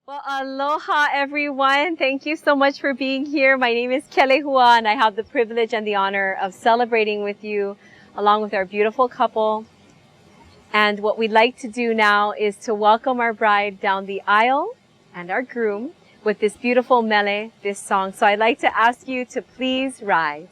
Well, aloha everyone. Thank you so much for being here. My name is Kelehua and I have the privilege and the honor of celebrating with you along with our beautiful couple. And what we'd like to do now is to welcome our bride down the aisle and our groom with this beautiful mele, this song. So I'd like to ask you to please rise.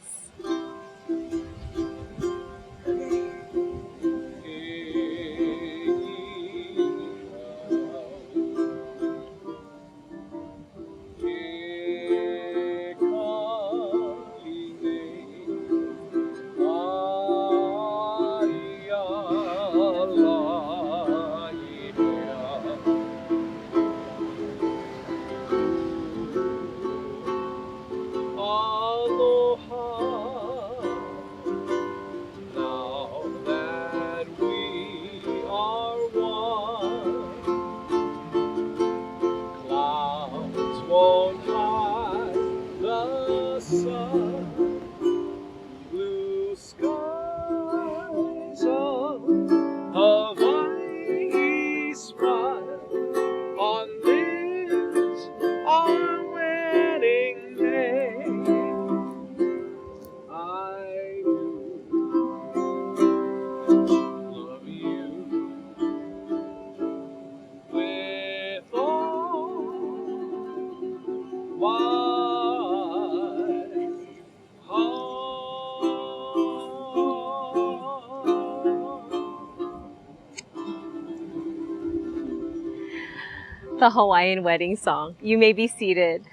The Hawaiian wedding song. You may be seated.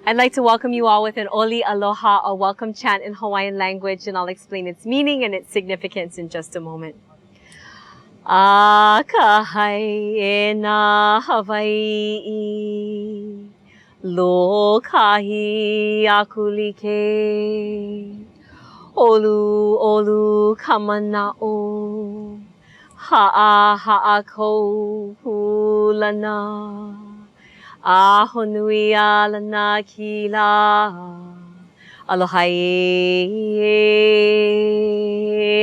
I'd like to welcome you all with an oli aloha, a welcome chant in Hawaiian language, and I'll explain its meaning and its significance in just a moment. Akahai e nā Hawaii, lo kahi akulike, olu kamana'o, ha'a kou hulana, ahonui alana kila, aloha e,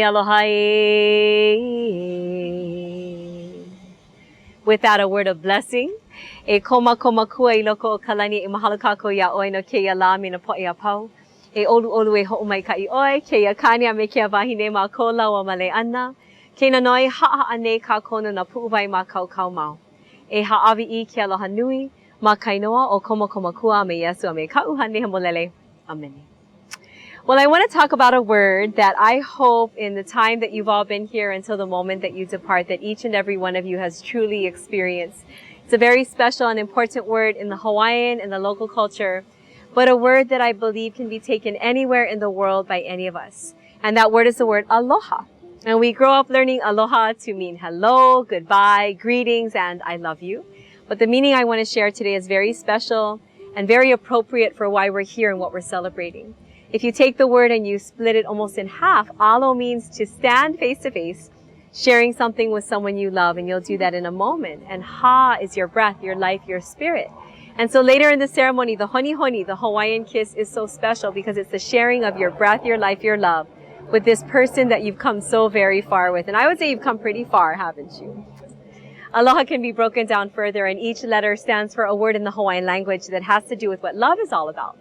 aloha e. With that, a word of blessing. E koma kua I loko o kalani e mahalo kako ia oi no keia la mina po'i a pau. E olu e ho'umai ka I oi, keia kania me kia wahine ma ko laua male ana. Keina noi ha'a ane ka kona na pu'uwai ma kau mau. E ha'awi I ke aloha nui, ma kainoa o koma kua me Yesu a me ka'uhane hamolele. Amen. Well, I want to talk about a word that I hope in the time that you've all been here until the moment that you depart, that each and every one of you has truly experienced. It's a very special and important word in the Hawaiian and the local culture, but a word that I believe can be taken anywhere in the world by any of us. And that word is the word aloha. And we grow up learning aloha to mean hello, goodbye, greetings, and I love you. But the meaning I want to share today is very special and very appropriate for why we're here and what we're celebrating. If you take the word and you split it almost in half, alo means to stand face to face, sharing something with someone you love, and you'll do that in a moment. And ha is your breath, your life, your spirit. And so later in the ceremony, the honi honi, the Hawaiian kiss, is so special because it's the sharing of your breath, your life, your love with this person that you've come so very far with. And I would say you've come pretty far, haven't you? Aloha can be broken down further, and each letter stands for a word in the Hawaiian language that has to do with what love is all about.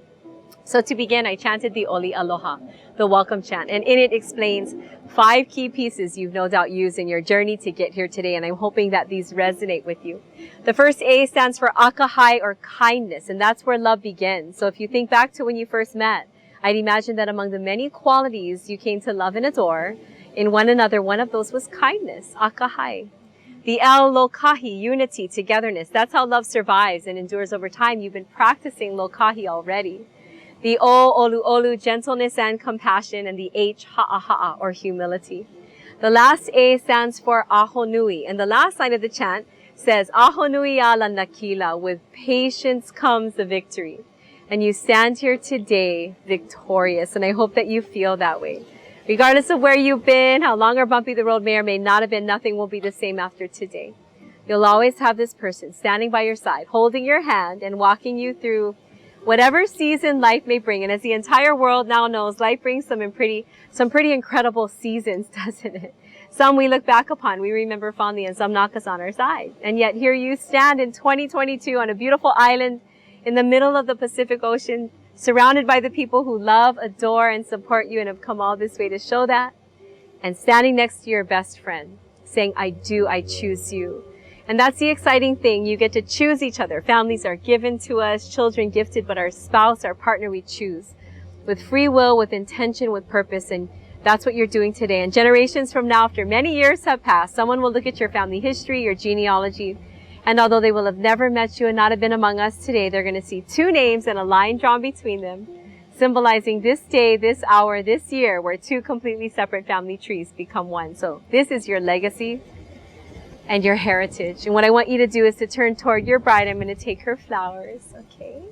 So to begin, I chanted the oli aloha, the welcome chant, and in it explains 5 key pieces you've no doubt used in your journey to get here today, and I'm hoping that these resonate with you. The first A stands for akahai, or kindness, and that's where love begins. So if you think back to when you first met, I'd imagine that among the many qualities you came to love and adore in one another, one of those was kindness, akahai. The L, lokahi, unity, togetherness. That's how love survives and endures over time. You've been practicing lokahi already. The O, olu, gentleness and compassion, and the H, ha'a, or humility. The last A stands for ahonui, and the last line of the chant says, ahonui ala nakila, with patience comes the victory. And you stand here today victorious, and I hope that you feel that way. Regardless of where you've been, how long or bumpy the road may or may not have been, nothing will be the same after today. You'll always have this person standing by your side, holding your hand and walking you through whatever season life may bring. And as the entire world now knows, life brings some pretty incredible seasons, doesn't it? Some we look back upon, we remember fondly, and some knock us on our side. And yet here you stand in 2022 on a beautiful island in the middle of the Pacific Ocean, surrounded by the people who love, adore, and support you and have come all this way to show that. And standing next to your best friend, saying, I choose you. And that's the exciting thing. You get to choose each other. Families are given to us, children gifted, but our spouse, our partner, we choose. With free will, with intention, with purpose, and that's what you're doing today. And generations from now, after many years have passed, someone will look at your family history, your genealogy, and although they will have never met you and not have been among us today, they're going to see two names and a line drawn between them, symbolizing this day, this hour, this year, where two completely separate family trees become one. So this is your legacy and your heritage. And what I want you to do is to turn toward your bride. I'm going to take her flowers, okay?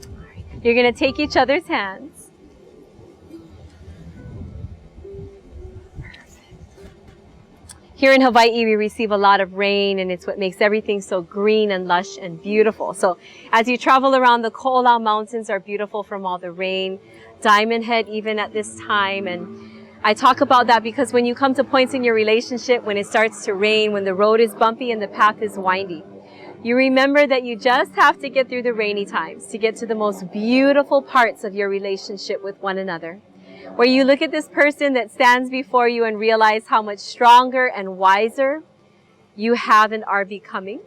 All right. You're going to take each other's hands. Here in Hawaii, we receive a lot of rain, and it's what makes everything so green and lush and beautiful. So as you travel around, the Ko'olau Mountains are beautiful from all the rain. Diamond Head even at this time. And I talk about that because when you come to points in your relationship, when it starts to rain, when the road is bumpy and the path is windy, you remember that you just have to get through the rainy times to get to the most beautiful parts of your relationship with one another. Where you look at this person that stands before you and realize how much stronger and wiser you have and are becoming.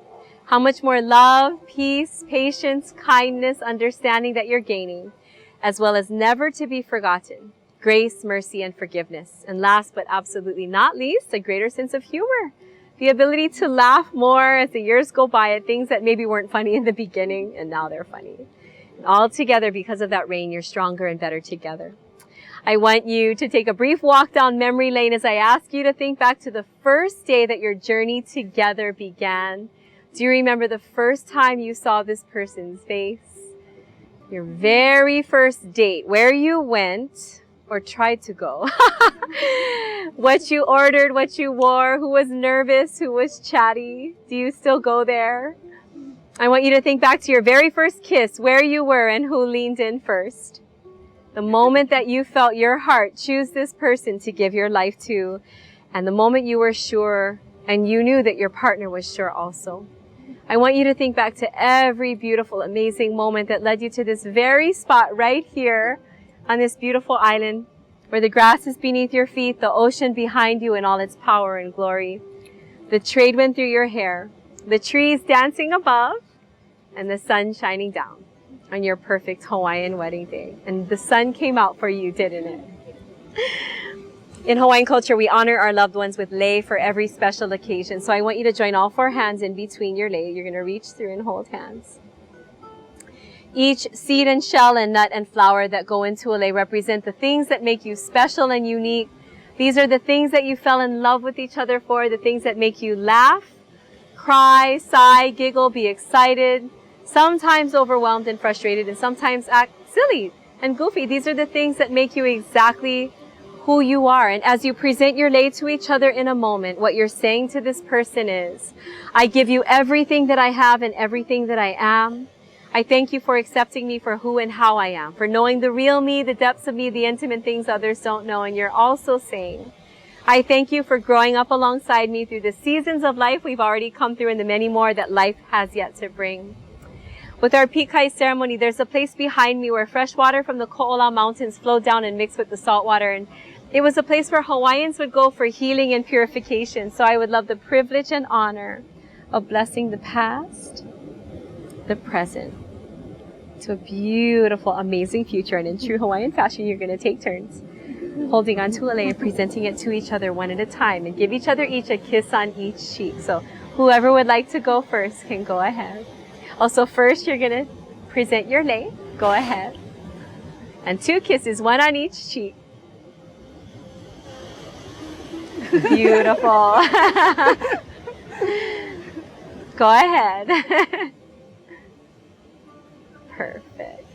How much more love, peace, patience, kindness, understanding that you're gaining, as well as never to be forgotten, grace, mercy, and forgiveness. And last but absolutely not least, a greater sense of humor. The ability to laugh more as the years go by at things that maybe weren't funny in the beginning, and now they're funny. And all together, because of that rain, you're stronger and better together. I want you to take a brief walk down memory lane as I ask you to think back to the first day that your journey together began. Do you remember the first time you saw this person's face? Your very first date, where you went or tried to go. What you ordered, what you wore, who was nervous, who was chatty. Do you still go there? I want you to think back to your very first kiss, where you were and who leaned in first. The moment that you felt your heart choose this person to give your life to, and the moment you were sure and you knew that your partner was sure also. I want you to think back to every beautiful, amazing moment that led you to this very spot right here on this beautiful island where the grass is beneath your feet, the ocean behind you in all its power and glory, the trade wind through your hair, the trees dancing above, and the sun shining down on your perfect Hawaiian wedding day. And the sun came out for you, didn't it? In Hawaiian culture, we honor our loved ones with lei for every special occasion. So I want you to join all four hands in between your lei. You're going to reach through and hold hands. Each seed and shell and nut and flower that go into a lei represent the things that make you special and unique. These are the things that you fell in love with each other for, the things that make you laugh, cry, sigh, giggle, be excited, sometimes overwhelmed and frustrated, and sometimes act silly and goofy. These are the things that make you exactly who you are. And as you present your lei to each other in a moment, what you're saying to this person is, I give you everything that I have and everything that I am. I thank you for accepting me for who and how I am, for knowing the real me, the depths of me, the intimate things others don't know. And you're also saying, I thank you for growing up alongside me through the seasons of life we've already come through and the many more that life has yet to bring. With our Pikai ceremony, there's a place behind me where fresh water from the Ko'olau Mountains flowed down and mixed with the salt water. And it was a place where Hawaiians would go for healing and purification. So I would love the privilege and honor of blessing the past, the present, to a beautiful, amazing future. And in true Hawaiian fashion, you're going to take turns holding onto a lei and presenting it to each other one at a time. And give each other each a kiss on each cheek. So whoever would like to go first can go ahead. Also, first, you're going to present your lei. Go ahead. And 2 kisses, 1 on each cheek. Beautiful. Go ahead. Perfect.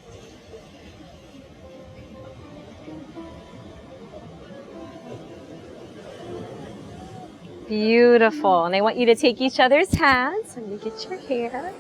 Beautiful. And I want you to take each other's hands. Let me get your hair.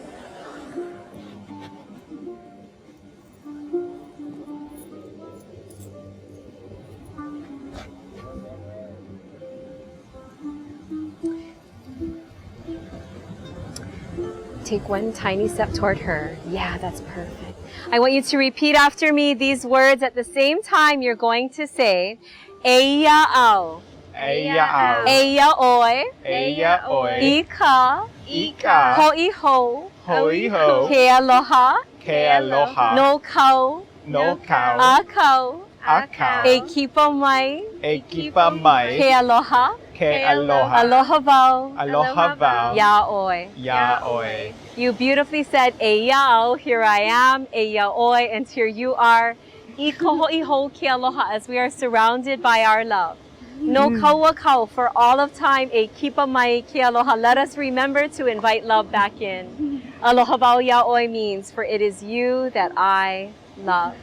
take one tiny step toward her. Yeah, that's perfect. I want you to repeat after me these words at the same time. You're going to say, Eya ao. Eya ao. Eya oi. Eya oi. Ika. Ika. Hoi ho. Hoi ho. Ke aloha. Ke aloha. No kau. No kau. Akau. Akau. E kipa mai. E kipa mai. Ke aloha. Ke aloha. Aloha vau. Aloha vau. Ya oi. Ya oi. You beautifully said, Eyao, here I am, Eyaoi, and here you are. Iko ho'i ho ke aloha, as we are surrounded by our love. No kaua kau, for all of time, e kipa mai ke aloha. Let us remember to invite love back in. Aloha vau yaoi means, for it is you that I love.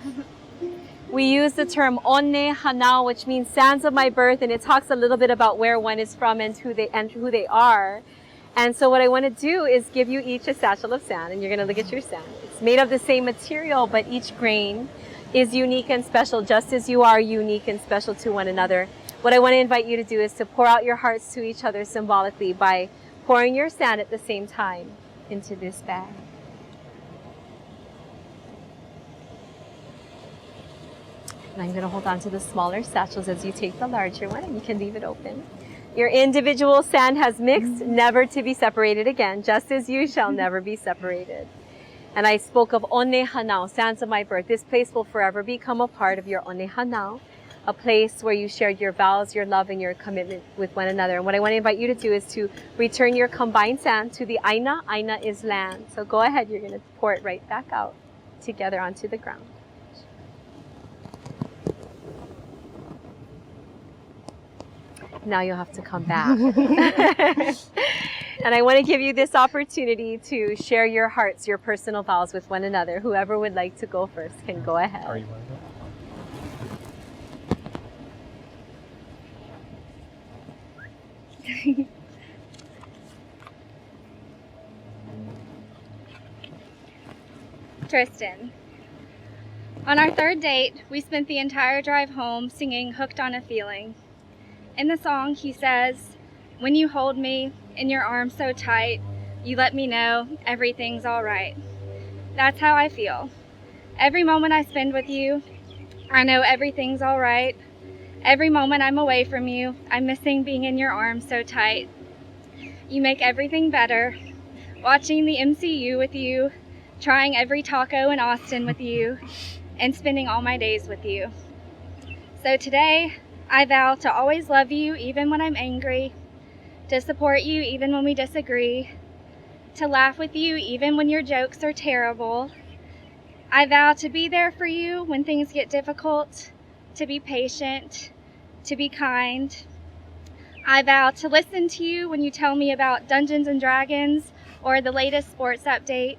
We use the term one hanao, which means sands of my birth, and it talks a little bit about where one is from and who they are. And so what I want to do is give you each a satchel of sand, and you're going to look at your sand. It's made of the same material, but each grain is unique and special, just as you are unique and special to one another. What I want to invite you to do is to pour out your hearts to each other symbolically by pouring your sand at the same time into this bag. And I'm going to hold on to the smaller satchels as you take the larger one, and you can leave it open. Your individual sand has mixed, never to be separated again, just as you shall never be separated. And I spoke of one hanao, sands of my birth. This place will forever become a part of your one hanao, a place where you shared your vows, your love, and your commitment with one another. And what I want to invite you to do is to return your combined sand to the aina. Aina is land. So go ahead, you're going to pour it right back out together onto the ground. Now you'll have to come back. And I want to give you this opportunity to share your hearts, your personal vows with one another. Whoever would like to go first can go ahead. Are you ready? Triston. On our third date, we spent the entire drive home singing Hooked on a Feeling. In the song, he says, when you hold me in your arms so tight, you let me know everything's all right. That's how I feel. Every moment I spend with you, I know everything's all right. Every moment I'm away from you, I'm missing being in your arms so tight. You make everything better. Watching the MCU with you, trying every taco in Austin with you, and spending all my days with you. So today, I vow to always love you even when I'm angry, to support you even when we disagree, to laugh with you even when your jokes are terrible. I vow to be there for you when things get difficult, to be patient, to be kind. I vow to listen to you when you tell me about Dungeons and Dragons or the latest sports update.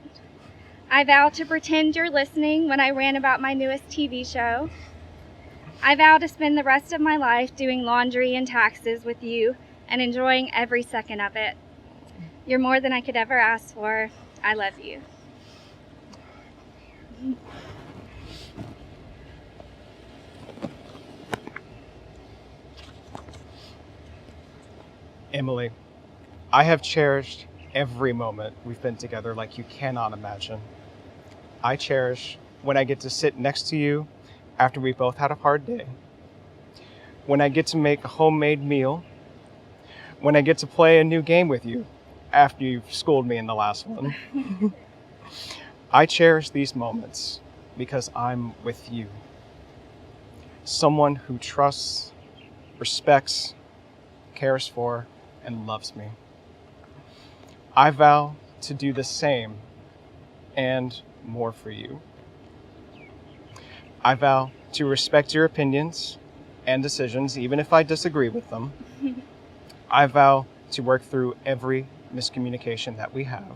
I vow to pretend you're listening when I rant about my newest TV show. I vow to spend the rest of my life doing laundry and taxes with you and enjoying every second of it. You're more than I could ever ask for. I love you. Emily, I have cherished every moment we've been together like you cannot imagine. I cherish when I get to sit next to you after we both had a hard day, when I get to make a homemade meal, when I get to play a new game with you after you've schooled me in the last one. I cherish these moments because I'm with you. Someone who trusts, respects, cares for, and loves me. I vow to do the same and more for you. I vow to respect your opinions and decisions, even if I disagree with them. I vow to work through every miscommunication that we have.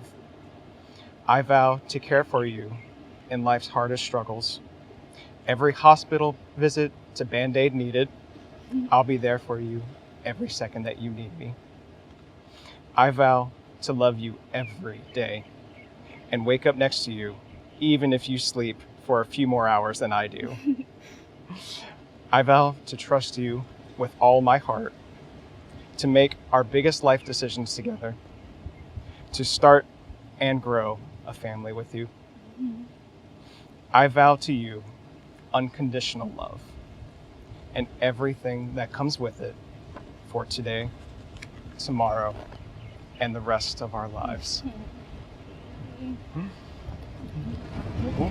I vow to care for you in life's hardest struggles. Every hospital visit to Band-Aid needed, I'll be there for you every second that you need me. I vow to love you every day and wake up next to you, even if you sleep for a few more hours than I do. I vow to trust you with all my heart, to make our biggest life decisions together, to start and grow a family with you. I vow to you unconditional love and everything that comes with it for today, tomorrow, and the rest of our lives.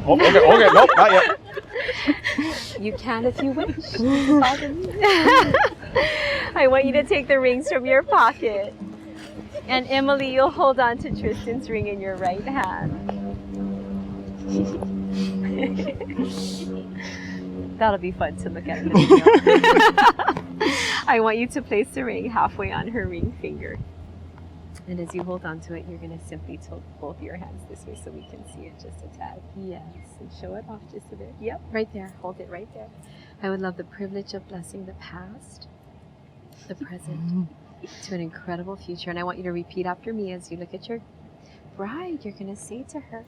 Oh, okay, nope, not yet. You can if you wish. I want you to take the rings from your pocket. And Emily, you'll hold on to Triston's ring in your right hand. That'll be fun to look at in the video. I want you to place the ring halfway on her ring finger. And as you hold on to it, you're going to simply tilt both your hands this way so we can see it just a tad. Yes, and show it off just a bit. Yep, right there. Hold it right there. I would love the privilege of blessing the past, the present, to an incredible future. And I want you to repeat after me as you look at your bride. You're going to say to her,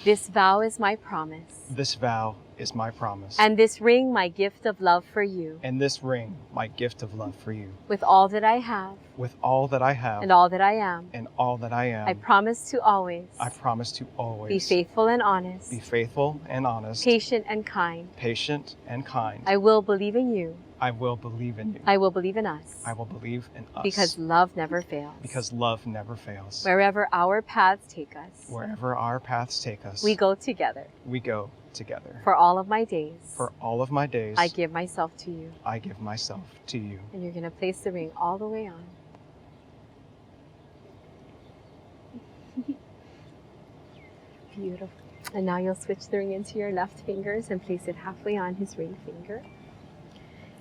this vow is my promise. This vow is my promise. And this ring, my gift of love for you. And this ring, my gift of love for you. With all that I have. With all that I have. And all that I am. And all that I am. I promise to always. I promise to always. Be faithful and honest. Be faithful and honest. Patient and kind. Patient and kind. I will believe in you. I will believe in you. I will believe in us. I will believe in us. Because love never fails. Because love never fails. Wherever our paths take us. Wherever our paths take us. We go together. We go together. For all of my days. For all of my days. I give myself to you. I give myself to you. And you're going to place the ring all the way on. Beautiful. And now you'll switch the ring into your left fingers and place it halfway on his ring finger.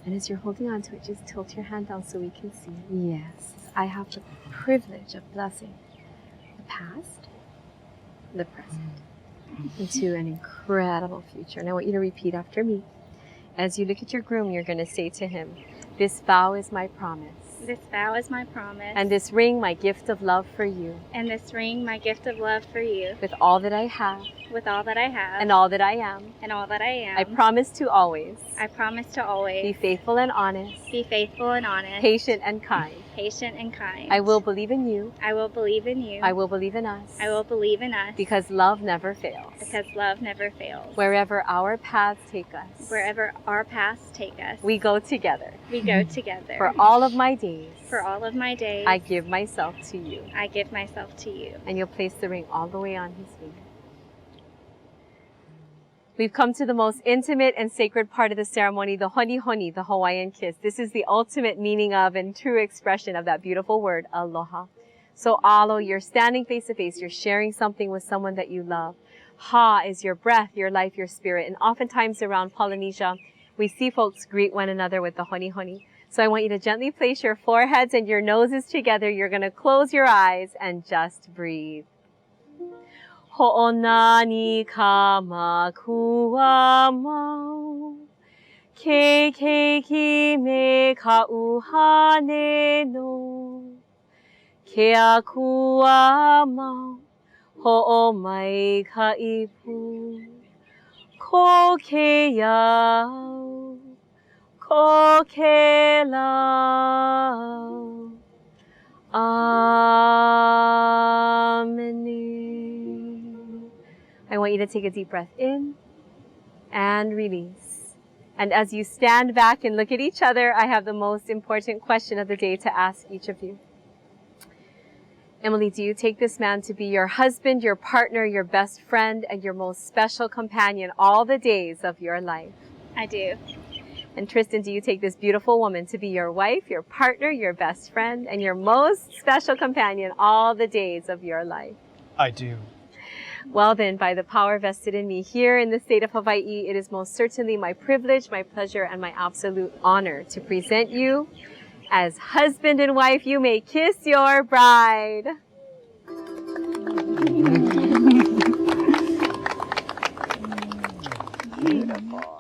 And as you're holding on to it, just tilt your hand down so we can see. Yes, I have the privilege of blessing the past, the present, into an incredible future. And I want you to repeat after me. As you look at your groom, you're going to say to him, this vow is my promise. This vow is my promise. And this ring, my gift of love for you. And this ring, my gift of love for you. With all that I have. With all that I have. And all that I am. And all that I am. I promise to always. I promise to always. Be faithful and honest. Be faithful and honest. Patient and kind. Patient and kind. I will believe in you. I will believe in you. I will believe in us. I will believe in us. Because love never fails. Because love never fails. Wherever our paths take us. Wherever our paths take us. We go together. We go together. For all of my days. For all of my days. I give myself to you. I give myself to you. And you'll place the ring all the way on his finger. We've come to the most intimate and sacred part of the ceremony, the honi honi, the Hawaiian kiss. This is the ultimate meaning of and true expression of that beautiful word, aloha. So alo, you're standing face to face, you're sharing something with someone that you love. Ha is your breath, your life, your spirit. And oftentimes around Polynesia, we see folks greet one another with the honi honi. So I want you to gently place your foreheads and your noses together. You're going to close your eyes and just breathe. Ho'onani ka makua mau, ke keiki me ka uhane no, ke akua mau, ho'o mai ka ipu, ko ke iau, ko ke lau, Amen. I want you to take a deep breath in and release. And as you stand back and look at each other, I have the most important question of the day to ask each of you. Emily, do you take this man to be your husband, your partner, your best friend, and your most special companion all the days of your life? I do. And Triston, do you take this beautiful woman to be your wife, your partner, your best friend, and your most special companion all the days of your life? I do. Well then, by the power vested in me here in the state of Hawaii, it is most certainly my privilege, my pleasure, and my absolute honor to present you as husband and wife. You may kiss your bride. Beautiful.